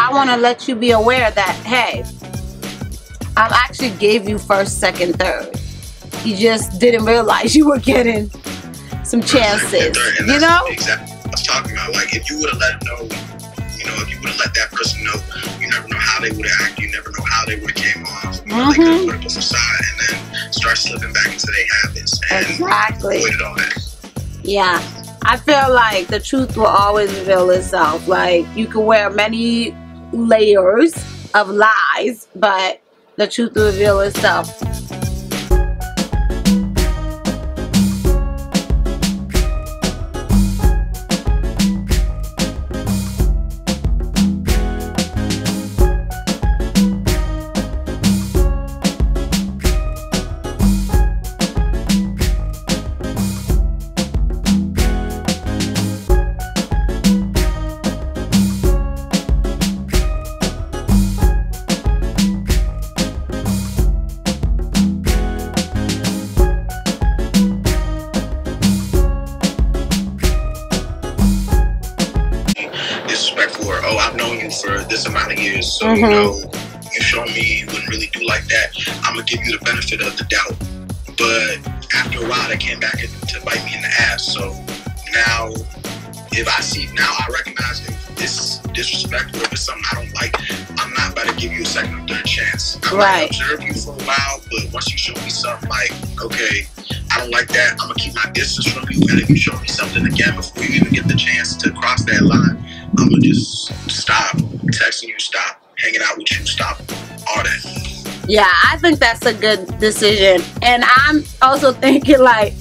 I want to let you be aware that, hey, I actually gave you first, second, third. You just didn't realize you were getting some chances, and you know? Exactly what I was talking about. Like, if you would have let them know, you know, if you would have let that person know, you never know how they would have acted, you never know how they would have came off. You know, they could have put up a facade and then start slipping back into their habits and avoided all that. Yeah. I feel like the truth will always reveal itself. Like, you can wear many layers of lies, but the truth will reveal itself. Oh, I've known you for this amount of years, so you know, you showed me you wouldn't really do like that. I'm gonna give you the benefit of the doubt. But after a while, that came back to bite me in the ass. So now, if I see, now I recognize if this is disrespectful, if it's something I don't like, I'm not about to give you a second or third chance. I might observe you for a while, but once you show me something like, okay, I don't like that, I'm gonna keep my distance from you. And if you show me something again before you even get the chance to cross that line, I'm gonna just stop texting you, stop hanging out with you, stop all that. Yeah, I think that's a good decision. And I'm also thinking, like,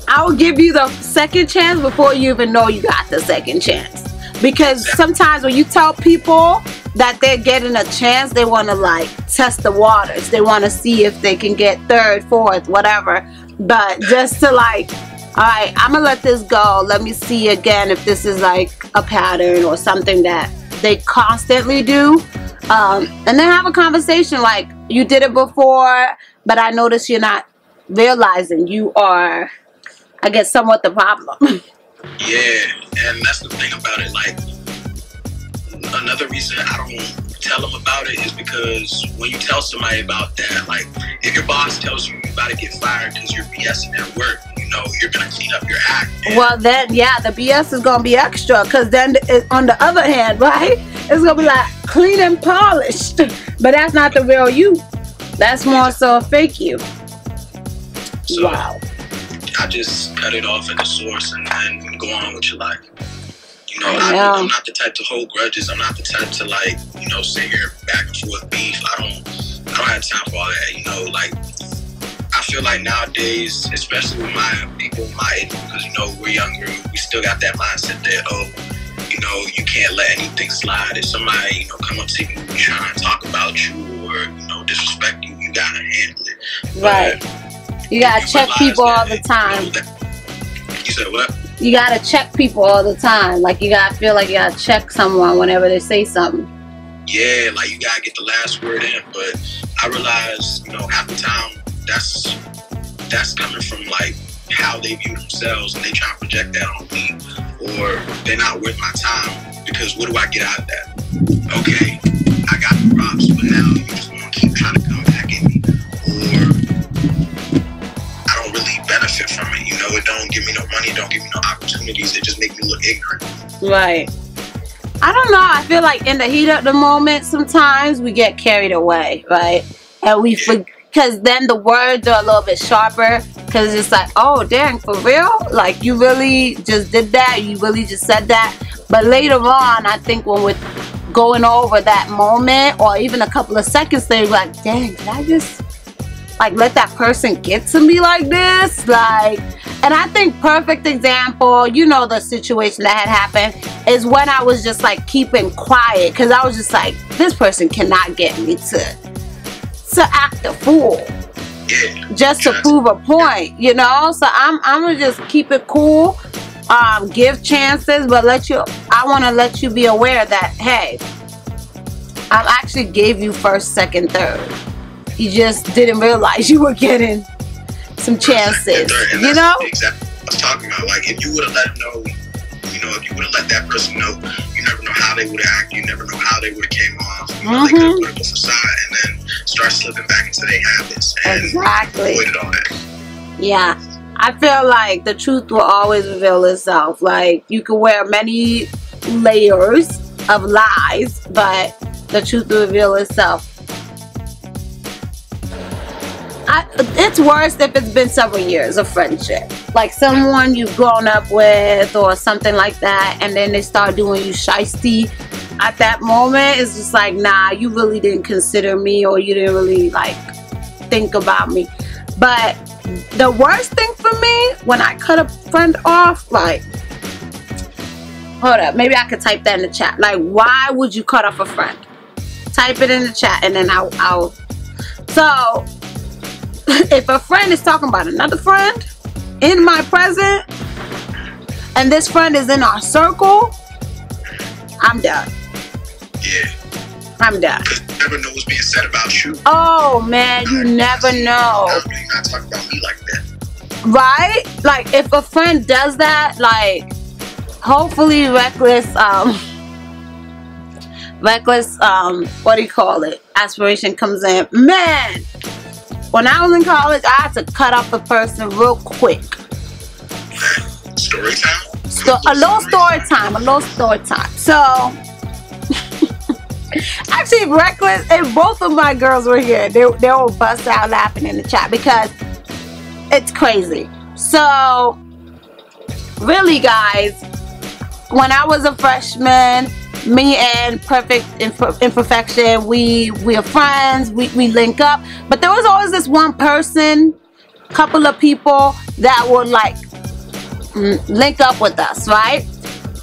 I'll give you the second chance before you even know you got the second chance. Because sometimes when you tell people that they're getting a chance, they want to, like, test the waters. They want to see if they can get third, fourth, whatever. But just to, like, all right, I'm going to let this go. Let me see again if this is, like, a pattern or something that they constantly do. And then have a conversation like, you did it before, but I noticed you're not realizing you are, I guess, somewhat the problem. Yeah, and that's the thing about it. Like, another reason I don't tell them about it is because when you tell somebody about that, like, if your boss tells you about to get fired because you're BSing at work, you know, you're going to clean up your act. Well, then, yeah, the BS is going to be extra, because then on the other hand, right, it's going to be like clean and polished. But that's not the real you. That's more so a fake you. So, wow. I just cut it off at the source and then go on with your life. You know, I'm not the type to hold grudges. I'm not the type to, like, you know, sit here back and forth beef. I don't have time for all that. You know, like, I feel like nowadays, especially with my people my age, because, you know, we're younger, we still got that mindset that, oh, you know, you can't let anything slide. If somebody, you know, come up to you and try and talk about you or, you know, disrespect you, you gotta handle it. Right. But you gotta check people all the time. You said what? You gotta check people all the time. Like, you gotta feel like you gotta check someone whenever they say something. Yeah, like, you gotta get the last word in. But I realize, you know, half the time that's coming from, like, how they view themselves, and they try to project that on me, or they're not worth my time, because what do I get out of that? Okay, I got the props, but now you just want to keep trying to come back at me, or I don't really benefit from it. You know, it don't give me no money, it don't give me no opportunities, it just make me look ignorant. Right. I don't know, I feel like in the heat of the moment, sometimes we get carried away, right? And we forget. Because then the words are a little bit sharper. Because it's like, oh, dang, for real? Like, you really just did that? You really just said that? But later on, I think when we're going over that moment, or even a couple of seconds later, like, dang, did I just, like, let that person get to me like this? Like, and I think perfect example, you know, the situation that had happened, is when I was just, like, keeping quiet. Because I was just like, this person cannot get me to act a fool, just to prove a point, you know. So I'm gonna just keep it cool, give chances, but I want to let you be aware that, hey, I actually gave you first, second, third. You just didn't realize you were getting some chances, you know. Exactly what I was talking about. Like, if you would have let them know, you know, if you would have let that person know, you never know how they would have acted, you never know how they would have came You know, they could put up a facade and then start slipping back into their habits and avoid all that. Yeah. I feel like the truth will always reveal itself. Like, you can wear many layers of lies, but the truth will reveal itself. It's worse if it's been several years of friendship. Like someone you've grown up with or something like that, and then they start doing you shysty. At that moment, it's just like, nah, you really didn't consider me, or you didn't really like think about me. But the worst thing for me, when I cut a friend off, like, hold up, maybe I could type that in the chat. Like, why would you cut off a friend? Type it in the chat, and then I'll so if a friend is talking about another friend in my present, and this friend is in our circle, I'm done. Yeah. I'm done. Because you never know what's being said about you. Oh man, you never know. I'm really not talking about me like that. Right? Like, if a friend does that, like, hopefully reckless, what do you call it? Aspiration comes in. Man, when I was in college, I had to cut off a person real quick. Story time? A little story time. So, actually, reckless, and both of my girls were here. They will bust out laughing in the chat because it's crazy. So, really, guys, when I was a freshman, me and Perfect Imperfection, we are friends, we link up, but there was always this one person, couple of people that would like link up with us, right?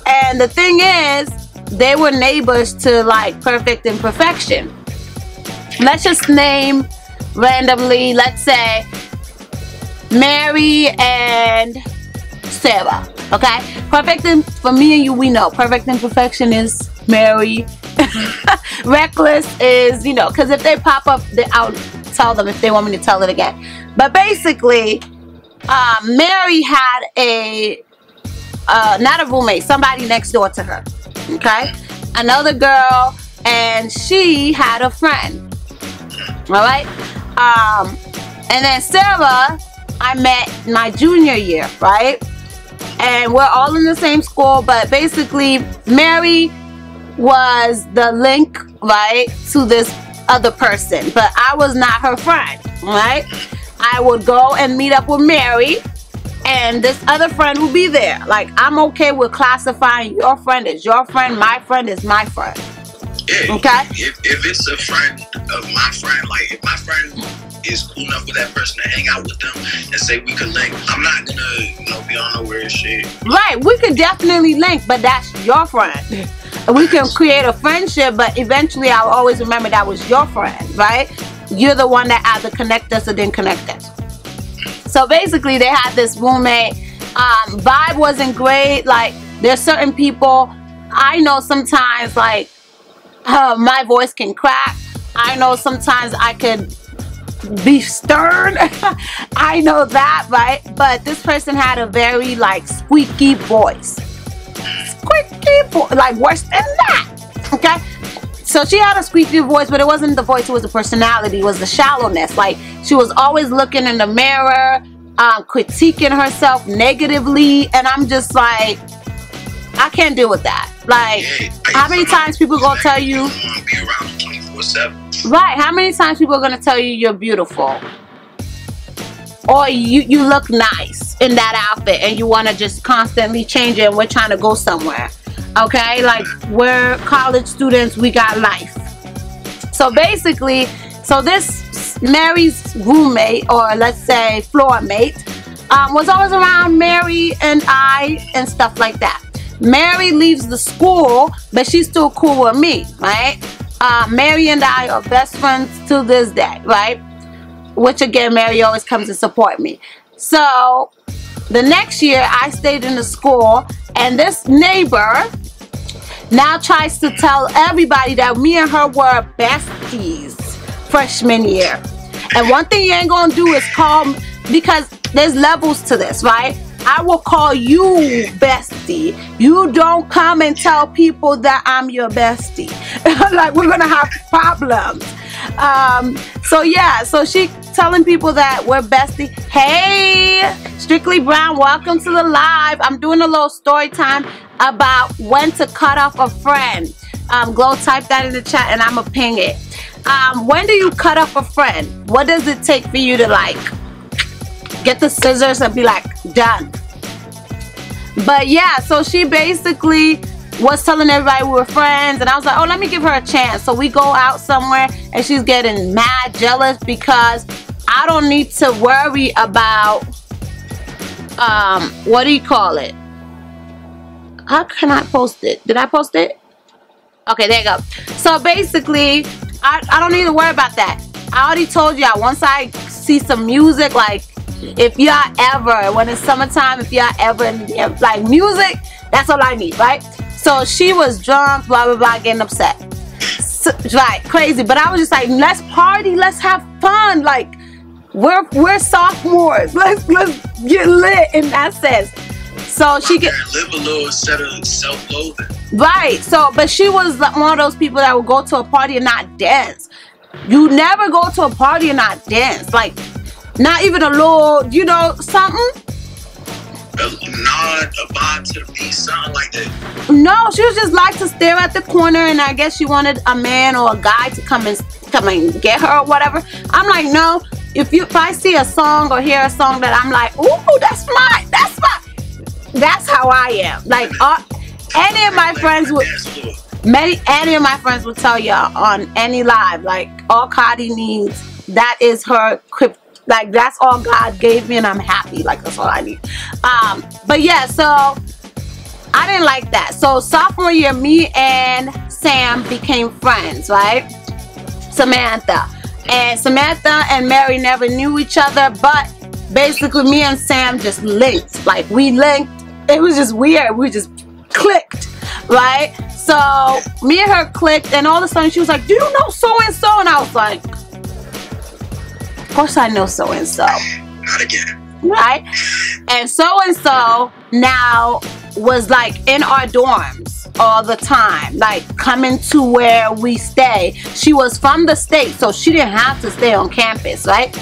And the thing is, they were neighbors to like Perfect Imperfection. Let's just name randomly, let's say Mary and Sarah. Okay, for me and you, we know Perfect Imperfection is Mary. Reckless is, you know, because if they pop up, I'll tell them if they want me to tell it again. But basically, Mary had a not a roommate, somebody next door to her. Okay, another girl, and she had a friend. All right, and then Sarah, I met my junior year, right? And we're all in the same school, but basically Mary was the link, right, to this other person, but I was not her friend, right? I would go and meet up with Mary, and this other friend would be there. Like, I'm okay with classifying your friend as your friend, my friend is my friend. Yeah, okay? If it's a friend of my friend, like if my friend is cool enough with that person to hang out with them and say we could link, I'm not gonna, you know, be on nowhere and shit. Right, we could definitely link, but that's your friend. We can create a friendship, but eventually I'll always remember that was your friend, right? You're the one that either connect us or didn't connect us. So basically, they had this roommate. Vibe wasn't great. Like, there's certain people, I know sometimes, like, my voice can crack. I know sometimes I could be stern. I know that, right? But this person had a very, like, squeaky voice. Squeaky voice, like, worse than that. Okay? So she had a squeaky voice, but it wasn't the voice, it was the personality, it was the shallowness. Like, she was always looking in the mirror, critiquing herself negatively, and I'm just like, I can't deal with that. Like, how many times people gonna tell you, right, how many times people are gonna tell you you're beautiful, or you look nice in that outfit, and you want to just constantly change it, and we're trying to go somewhere. Okay, like, we're college students, we got life. So basically, so this Mary's roommate, or let's say floor mate, was always around Mary and I and stuff like that. Mary leaves the school, but she's still cool with me, right? Mary and I are best friends to this day, right? Which again, Mary always comes to support me. So the next year, I stayed in the school, and this neighbor now tries to tell everybody that me and her were besties freshman year. And one thing you ain't gonna do is call, because there's levels to this, right? I will call you bestie. You don't come and tell people that I'm your bestie. Like, we're gonna have problems. So yeah, so she telling people that we're bestie. Hey, Strictly Brown, welcome to the live. I'm doing a little story time about when to cut off a friend. Glow, type that in the chat and I'm gonna ping it. When do you cut off a friend? What does it take for you to like get the scissors and be like, done? But yeah, so she basically was telling everybody we were friends, and I was like, oh, let me give her a chance. So we go out somewhere and she's getting mad jealous because I don't need to worry about what do you call it? How can I post it? Did I post it? Okay, there you go. So basically, I don't need to worry about that. I already told y'all, once I see some music, like if y'all ever, when it's summertime, if y'all ever like music, that's all I need, right? So she was drunk, blah blah blah, getting upset, so, right, crazy. But I was just like, let's party, let's have fun. Like we're sophomores, let's get lit in that sense. So she get live a little set of self-loathing. Right. So, but she was one of those people that would go to a party and not dance. You never go to a party and not dance. Like, not even a little, you know, something. A nod, a vibe to the beat, something like that. No, she was just like to stare at the corner, and I guess she wanted a man or a guy to come and get her or whatever. I'm like, no. If I see a song or hear a song that I'm like, ooh, that's mine. That's how I am. Like, any of my friends would, any of my friends would tell y'all on any live, like, all Kadi needs, that is her crypt. Like, that's all God gave me, and I'm happy. Like, that's all I need. But yeah, so I didn't like that. So sophomore year, me and Sam became friends, right? Samantha and Mary never knew each other, but basically me and Sam just linked. Like, we linked. It was just weird. We just clicked, right? So me and her clicked, and all of a sudden she was like, do you know so and so? And I was like, of course I know so and so. Not again. Right? And so now was like in our dorms all the time, like coming to where we stay. She was from the state, so she didn't have to stay on campus, right?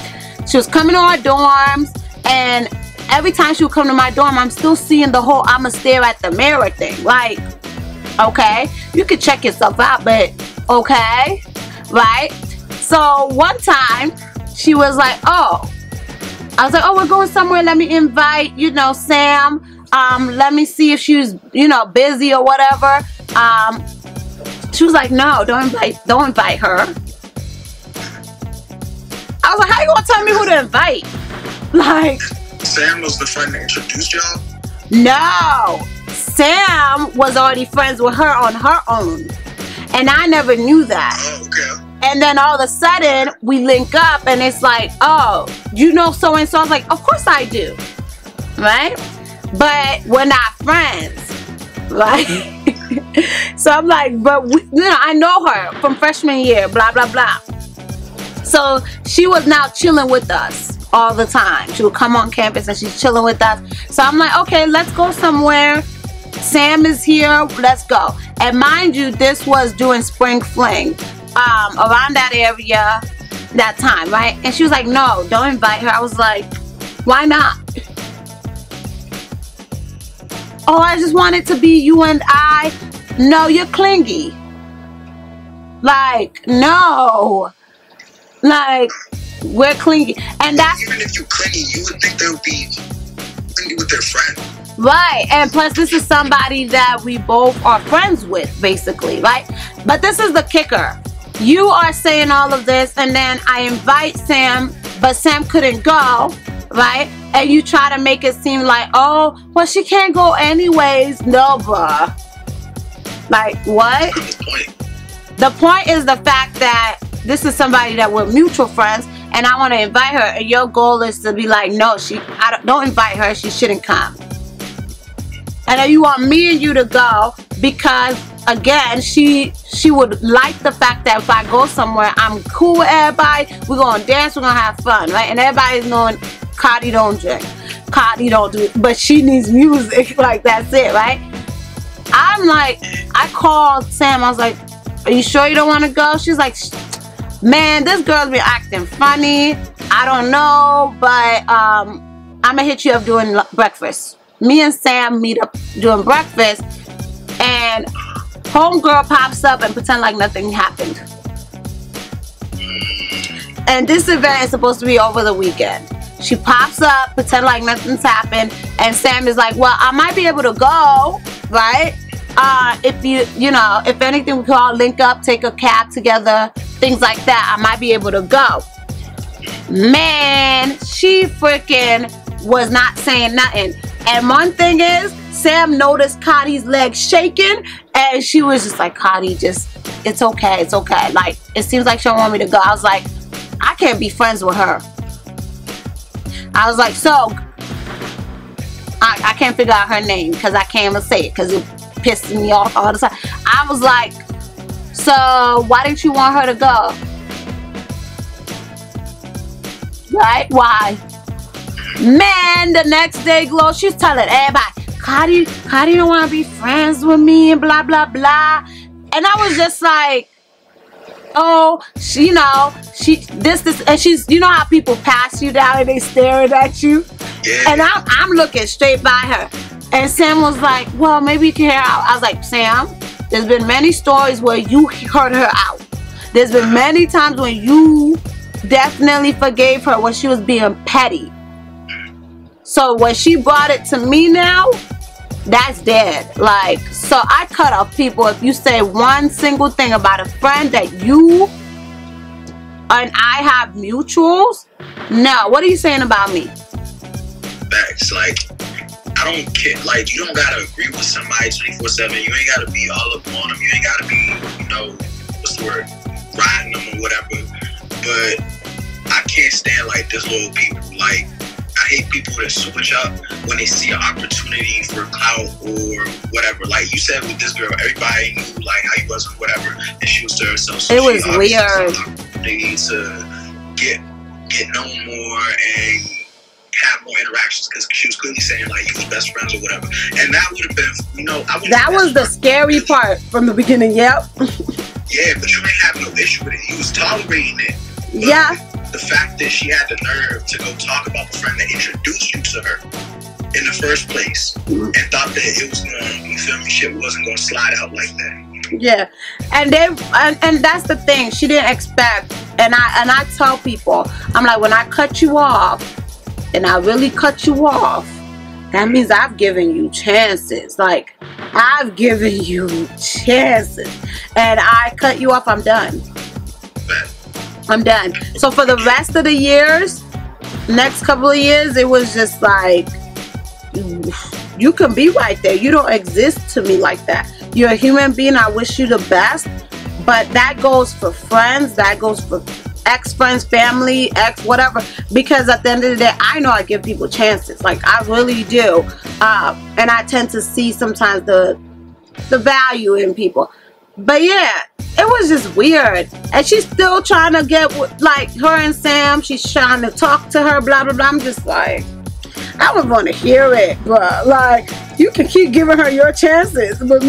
She was coming to our dorms, and every time she would come to my dorm, I'm still seeing the whole I'ma stare at the mirror thing. Like, okay, you could check yourself out, but okay, right? So one time she was like, oh, I was like, oh, we're going somewhere. Let me invite, you know, Sam. Let me see if she's, you know, busy or whatever. She was like, no, don't invite her. I was like, how you gonna tell me who to invite? Like, Sam was the friend that introduced y'all? No, Sam was already friends with her on her own, and I never knew that. Oh, okay. And then all of a sudden we link up, and it's like, oh, you know so and so. I was like, of course I do, right? But we're not friends, right? So I'm like, but we, you know, I know her from freshman year, blah blah blah. So she was now chilling with us all the time. She would come on campus and she's chilling with us. So I'm like, okay, let's go somewhere. Sam is here, let's go. And mind you, this was during spring fling, around that area, that time, right? And she was like, no, don't invite her. I was like, why not? Oh, I just want it to be you and I. No, you're clingy. Like, no. Like, we're clingy. And that's, even if you clingy, you would think they would be clingy with their friend. Right. And plus, this is somebody that we both are friends with, basically, right? But this is the kicker. You are saying all of this, and then I invite Sam, but Sam couldn't go, right? And you try to make it seem like, oh, well, she can't go anyways. No, bruh. Like, what? The point is the fact that this is somebody that we're mutual friends, and I want to invite her, and your goal is to be like, no, don't invite her, she shouldn't come. And then you want me and you to go because, again, she would like the fact that if I go somewhere, I'm cool with everybody, we're going to dance, we're going to have fun, right? And everybody's knowing Kadi don't drink. Kadi don't do it, but she needs music. Like, that's it, right? I'm like, I called Sam. I was like, are you sure you don't want to go? She's like, man, this girl's been acting funny. I don't know, but I'm gonna hit you up doing breakfast. Me and Sam meet up doing breakfast, and homegirl pops up and pretend like nothing happened. And this event is supposed to be over the weekend. She pops up, pretend like nothing's happened, and Sam is like, well, I might be able to go, right? If you know, if anything, we can all link up, take a cab together, things like that. I might be able to go. Man, she freaking was not saying nothing. And one thing is, Sam noticed Kadi's legs shaking, and she was just like, Kadi, just, it's okay, it's okay. Like, it seems like she don't want me to go. I was like, I can't be friends with her. I was like, so, I can't figure out her name because I can't even say it because it pissed me off all the time. I was like, so why didn't you want her to go? Right? Why? Man, the next day, Glow, she's telling everybody, Kadi don't want to be friends with me and blah, blah, blah. And I was just like, oh, she, you know, this, and she's, you know how people pass you down and they staring at you? Yeah. And I'm looking straight by her. And Sam was like, well, maybe you can hear her out. I was like, Sam, there's been many stories where you heard her out. There's been many times when you definitely forgave her when she was being petty. So when she brought it to me now, that's dead. Like, so I cut off people if you say one single thing about a friend that you and I have mutuals. No, what are you saying about me? Facts. Like, I don't care. Like, you don't gotta agree with somebody 24/7. You ain't gotta be all up on them. You ain't gotta be, you know, what's the word, riding them or whatever. But I can't stand like this little people. Like, I hate people that switch up when they see an opportunity for clout or whatever. Like you said with this girl, everybody knew like how you was or whatever, and she was to herself. So it was weird. They need to get known more and have more interactions because she was clearly saying like you was best friends or whatever. And that would have been, you know, that was the scary part from the beginning. Yep. Yeah, but you ain't have no issue with it. You was tolerating it. But yeah. The fact that she had the nerve to go talk about the friend that introduced you to her in the first place and thought that it was going, you feel me, shit wasn't going to slide out like that. Yeah, and that's the thing. She didn't expect, and I tell people, I'm like, when I cut you off, and I really cut you off, that means I've given you chances. Like, I've given you chances, and I cut you off. I'm done. I'm done. So for the rest of the years, next couple of years, it was just like, you can be right there. You don't exist to me like that. You're a human being. I wish you the best. But that goes for friends. That goes for ex-friends, family, ex, whatever. Because at the end of the day, I know I give people chances. Like, I really do. And I tend to see sometimes the value in people. But yeah, it was just weird. And she's still trying to get, like, her and Sam, she's trying to talk to her, blah, blah, blah. I'm just like, I would want to hear it, bruh. Like, you can keep giving her your chances. But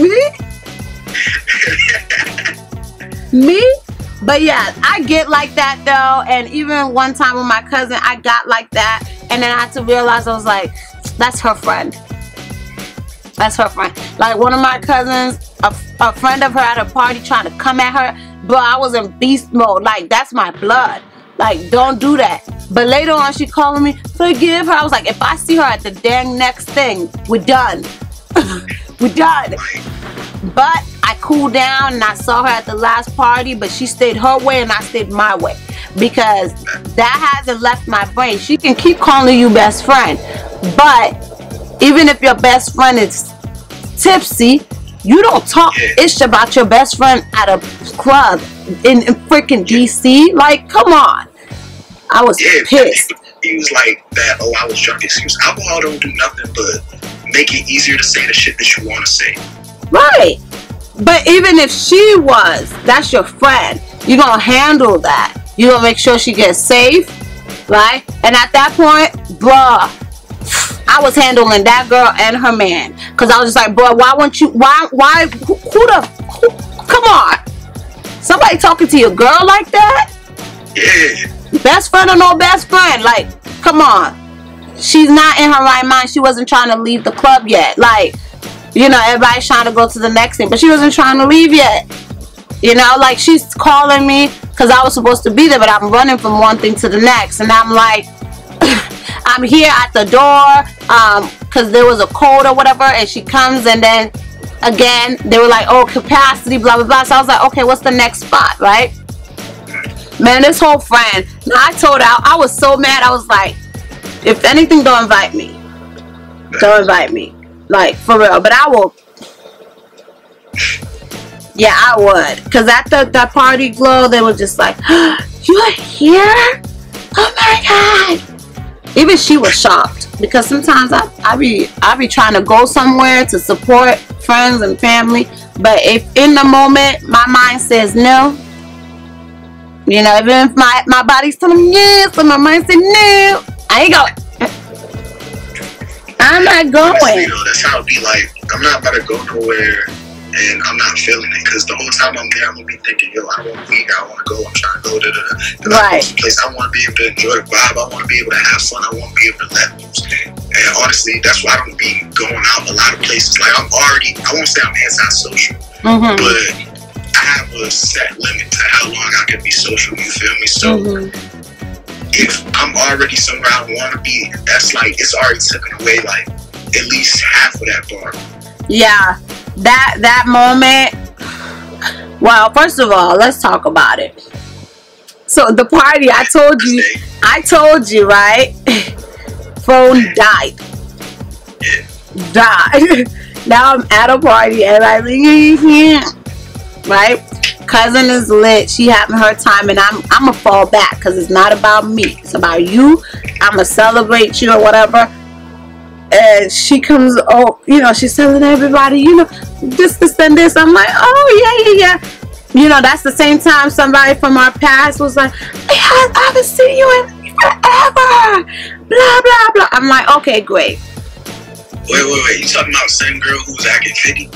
me? But yeah, I get like that, though. And even one time with my cousin, I got like that. And then I had to realize, I was like, that's her friend. That's her friend. Like, one of my cousins, a friend of her at a party trying to come at her. Bro, I was in beast mode. Like, that's my blood. Like, don't do that. But later on, she calling me, forgive her. I was like, if I see her at the dang next thing, we're done. We're done. But I cooled down and I saw her at the last party, but she stayed her way and I stayed my way. Because that hasn't left my brain. She can keep calling you best friend. But even if your best friend is tipsy, you don't talk ish about your best friend at a club in freaking DC. Like, come on. I was pissed. He was like that, oh, I was drunk excuse. Alcohol don't do nothing but make it easier to say the shit that you want to say. Right. But even if she was, that's your friend. You're going to handle that. You're going to make sure she gets safe. Right? And at that point, bruh, I was handling that girl and her man. Because I was just like, bro, why won't you, come on. Somebody talking to your girl like that? Yeah. Best friend or no best friend? Like, come on. She's not in her right mind. She wasn't trying to leave the club yet. Like, you know, everybody's trying to go to the next thing, but she wasn't trying to leave yet. You know, like, she's calling me because I was supposed to be there, but I'm running from one thing to the next. And I'm like, I'm here at the door because there was a code or whatever, and she comes, and then again they were like, oh, capacity, blah blah blah. So I was like, okay, what's the next spot, right? Man, this whole friend, I told her, I was so mad. I was like, if anything, don't invite me. Don't invite me, like, for real. But I will. Yeah, I would, because at that party glow, they were just like, you're here? Oh my god. Even she was shocked, because sometimes I be trying to go somewhere to support friends and family, but if in the moment my mind says no, you know, even if my body's telling me yes, and my mind says no, I ain't going. I'm not going. Honestly, though, that's how it be. Like, I'm not about to go nowhere and I'm not feeling it, because the whole time I'm there, I'm gonna be thinking, yo, I want to leave, I want to go, I'm trying to go to the right place. I want to be able to enjoy the vibe, I want to be able to have fun, I want to be able to let loose. And honestly, that's why I don't be going out a lot of places. Like, I won't say I'm antisocial, but I have a set limit to how long I can be social, you feel me? So if I'm already somewhere I want to be, that's like, it's already taken away like at least half of that bar. Yeah, that moment. Well, first of all, let's talk about it. So the party, I told you, right? Phone died. Yeah. Died. Now I'm at a party and I right? Cousin is lit. She having her time, and I'm gonna fall back because it's not about me. It's about you. I'm gonna celebrate you or whatever. And she comes, oh, you know, she's telling everybody, you know, this and this. I'm like, oh, yeah. You know, that's the same time somebody from our past was like, I haven't seen you in forever. Blah, blah, blah. I'm like, okay, great. Wait. You talking about the same girl who was acting 50?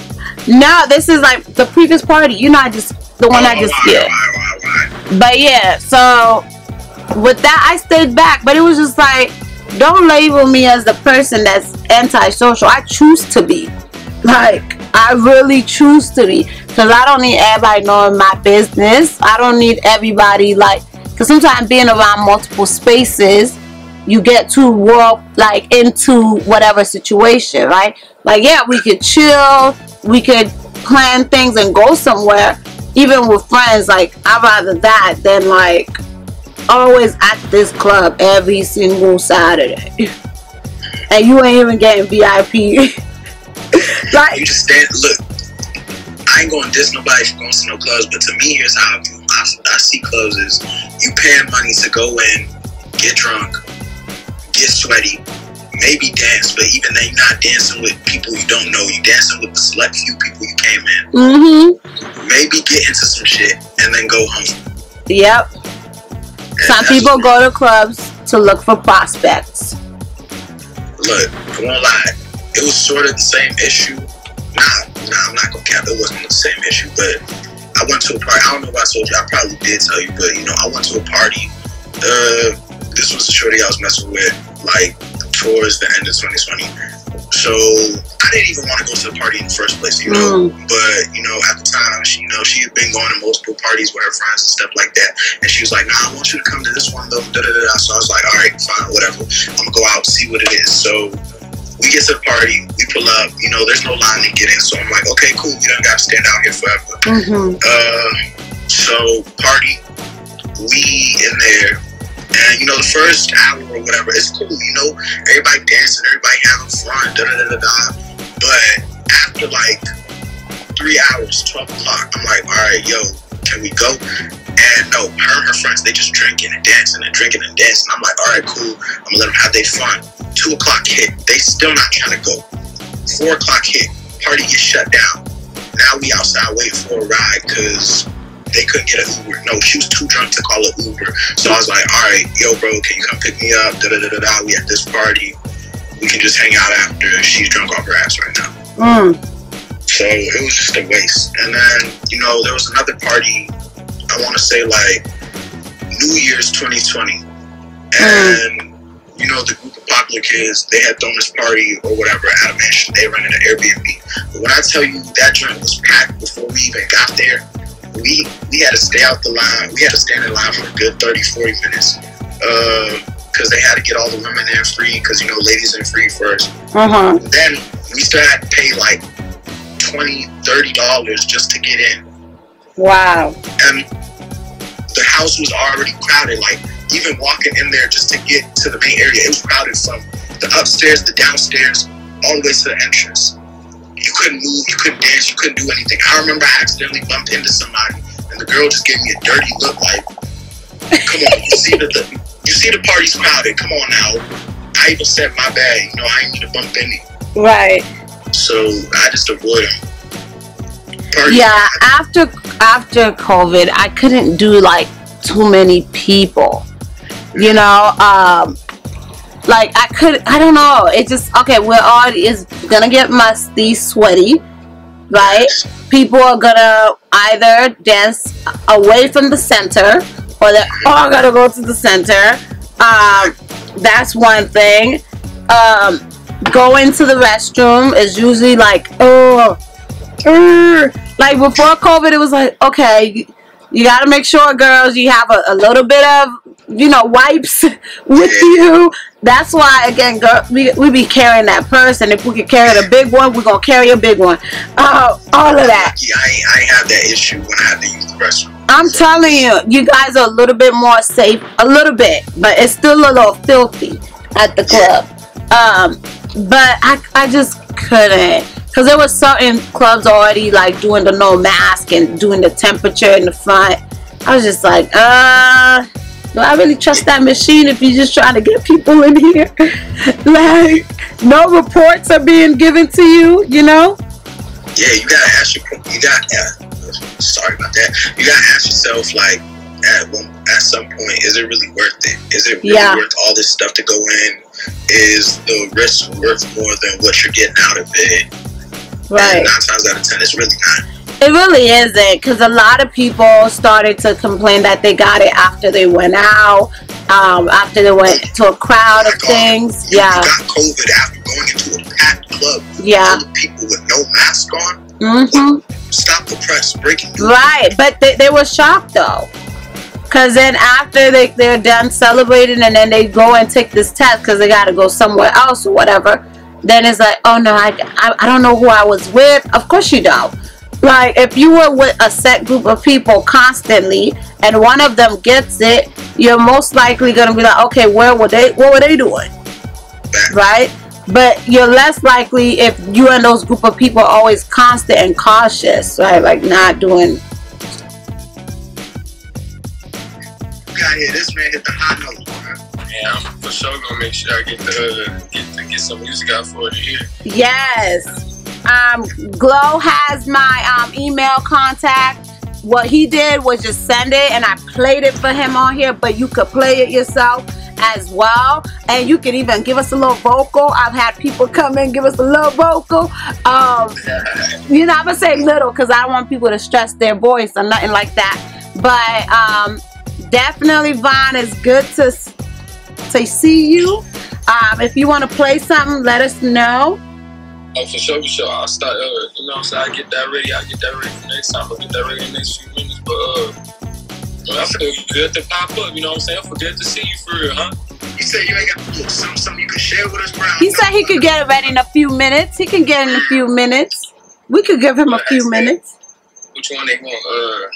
No, this is like the previous party. You know, I just did. But yeah, so with that, I stayed back. But it was just like, don't label me as the person that's antisocial. I choose to be. Like, I really choose to be. Because I don't need everybody knowing my business. I don't need everybody, like, because sometimes being around multiple spaces, you get too like into whatever situation, right? Like, yeah, we could chill. We could plan things and go somewhere. Even with friends, like, I'd rather that than, like, always at this club every single Saturday, and you ain't even getting VIP. Like, you just stand. Look, I ain't gonna diss nobody for going to no clubs, but to me, here's how I see clubs: is you paying money to go in, get drunk, get sweaty, maybe dance, but even then you're not dancing with people you don't know. You dancing with the select few people you came in. Maybe get into some shit and then go home. Yep. Some people go to clubs to look for prospects. Look, I won't lie. It was sort of the same issue. Nah, I'm not gonna cap. It wasn't the same issue, but I went to a party. I don't know if I told you. I probably did tell you, but you know, I went to a party. This was the shorty I was messing with, like, towards the end of 2020. So I didn't even want to go to the party in the first place, you know. But you know, at the time, she had been going to multiple parties with her friends and stuff like that. And she was like, "Nah, I want you to come to this one though." So I was like, "All right, fine, whatever. I'm gonna go out and see what it is." So we get to the party, we pull up. You know, there's no line to get in. So I'm like, "Okay, cool. You don't gotta stand out here forever." So party, we in there. And, you know, the first hour or whatever, it's cool, you know, everybody dancing, everybody having fun, But after, like, 3 hours, 12 o'clock, I'm like, all right, yo, can we go? And no, her and her friends, they just drinking and dancing and drinking and dancing. I'm like, all right, cool, I'm gonna let them have their fun. 2 o'clock hit, they still not trying to go. 4 o'clock hit, party gets shut down. Now we outside waiting for a ride, because they couldn't get an Uber. No, she was too drunk to call an Uber. So I was like, all right, yo, bro, can you come pick me up? We at this party. we can just hang out after. She's drunk off her ass right now. So it was just a waste. And then, you know, there was another party, I want to say like New Year's 2020. And, you know, the group of popular kids, they had thrown this party or whatever at a mansion. They rented an Airbnb. But when I tell you that joint was packed before we even got there, we had to stay out the line. We had to stand in line for a good 30, 40 minutes. Because they had to get all the women in free, because, you know, ladies in free first. Then we still had to pay like $20, $30 just to get in. Wow. And the house was already crowded. Like, even walking in there just to get to the main area, it was crowded from the upstairs, the downstairs, all the way to the entrance. You couldn't move, you couldn't dance, you couldn't do anything. I remember I accidentally bumped into somebody, and the girl just gave me a dirty look like, come on, you see the party's crowded, come on now. I even said, my bad, you know, I ain't need to bump into you. Right. So I just avoid them. Yeah, after COVID, I couldn't do like too many people. You know, like I don't know. It just, okay, we're all is gonna get musty, sweaty, right? People are gonna either dance away from the center, or they're all gonna go to the center. That's one thing. Going to the restroom is usually like, like before COVID, it was like, okay, you got to make sure, girls, you have a little bit of, you know, wipes with you. That's why, again, girl, we be carrying that purse, and if we could carry the big one, we're going to carry a big one. All of that. Yeah, I ain't have that issue when I had to use the restroom. I'm telling you, you guys are a little bit more safe, a little bit, but it's still a little filthy at the club. But I just couldn't. Because there was certain clubs already like doing the no mask and doing the temperature in the front. I was just like, do I really trust that machine if you're just trying to get people in here? Like, no reports are being given to you, you know? Yeah, you gotta ask sorry about that. You gotta ask yourself, like, at some point, is it really worth it? Is it really worth all this stuff to go in? Is the risk worth more than what you're getting out of it? Right. And 9 times out of 10, it's really not. It really isn't, because a lot of people started to complain that they got it after they went out, after they went to a crowd of things. You got COVID after going into a packed club. Yeah. All the people with no mask on. Stop the press, breaking news. Right, but they were shocked though. Because then after they're done celebrating, and then they go and take this test because they got to go somewhere else or whatever, then it's like, oh no, I don't know who I was with. Of course you don't. Like, if you were with a set group of people constantly and one of them gets it, you're most likely going to be like, okay, what were they doing? Right? But you're less likely if you and those group of people are always constant and cautious, right? Like not doing. Yeah, this man hit the high note. Yeah, I'm for sure gonna make sure I get some music out for it here. Yes. Glow has my email contact. What he did was just send it, and I played it for him on here, but you could play it yourself as well, and you can even give us a little vocal. I've had people come in, give us a little vocal. You know, I'm gonna say little because I don't want people to stress their voice or nothing like that, but definitely, Vaughn, it's good to see you. If you want to play something, let us know. Oh, for sure. I'll start, you know, so I get that ready for next time. I'll get that ready in the next few minutes. But I feel good to pop up, you know what I'm saying? I feel good to see you for real, huh? You said you ain't got something you can share with us, Brown? He said he could get it ready in a few minutes. He can get it in a few minutes. We could give him a few minutes. Which one they want?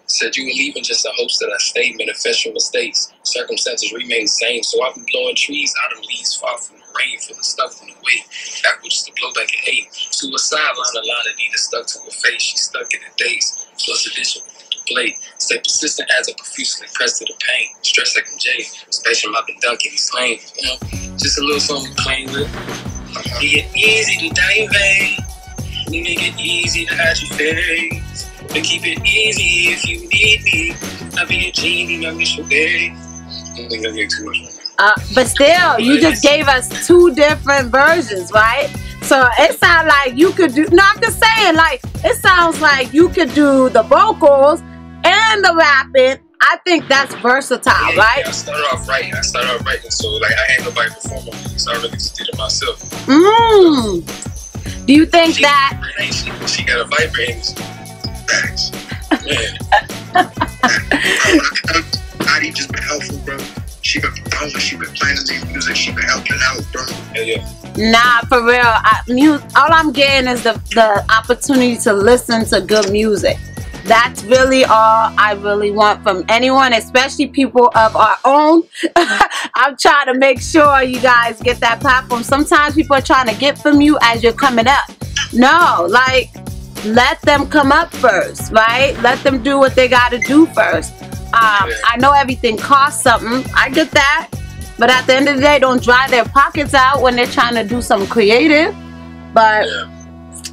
Said you were leaving just a host of that statement, official mistakes. Circumstances remain same, so I've been blowing trees out of leaves far from the rain, feeling stuck in the way. Backwards to blow back at 8. Suicide line, a line that needed stuck to her face. She's stuck in the days. Plus addition to play. Stay persistent as I profusely press to the pain. Stress like I'm Jay. Spatial I've been dunking these claims. You know, just a little something to claim with. Make it easy to die in vain. We make it easy to hide your face. But keep it easy if you need me. I'll be a genie, I wish you day. I don't think I get too much right now. But still, you just gave us 2 different versions, right? So it sounds like you could do. No, I'm just saying, like it sounds like you could do the vocals and the rapping. I think that's versatile, right? Yeah, I started off writing, so like I had nobody perform on me, so I really just did it myself. Do you think that she got a vibrating facts? Man, Kadi just been helpful, bro. She been performing, she been playing the music, she been helping out, bro. Yeah. Nah, for real. All I'm getting is the opportunity to listen to good music. That's really all I really want from anyone, especially people of our own. I'm trying to make sure you guys get that platform. Sometimes people are trying to get from you as you're coming up. No, like, let them come up first, right? Let them do what they got to do first. I know everything costs something. I get that. But at the end of the day, don't dry their pockets out when they're trying to do something creative. But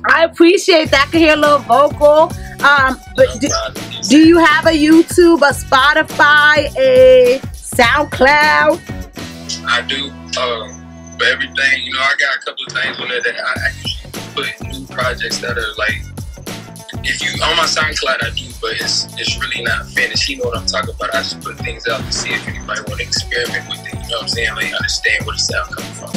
I appreciate that. I can hear a little vocal. But do you have a YouTube, a Spotify, a SoundCloud? I do. But everything, you know, I got a couple of things on there that I usually put new projects that are like, if you on my SoundCloud, I do, but it's really not finished. You know what I'm talking about? I just put things out to see if anybody want to experiment with it. You know what I'm saying? Like understand where the sound comes from.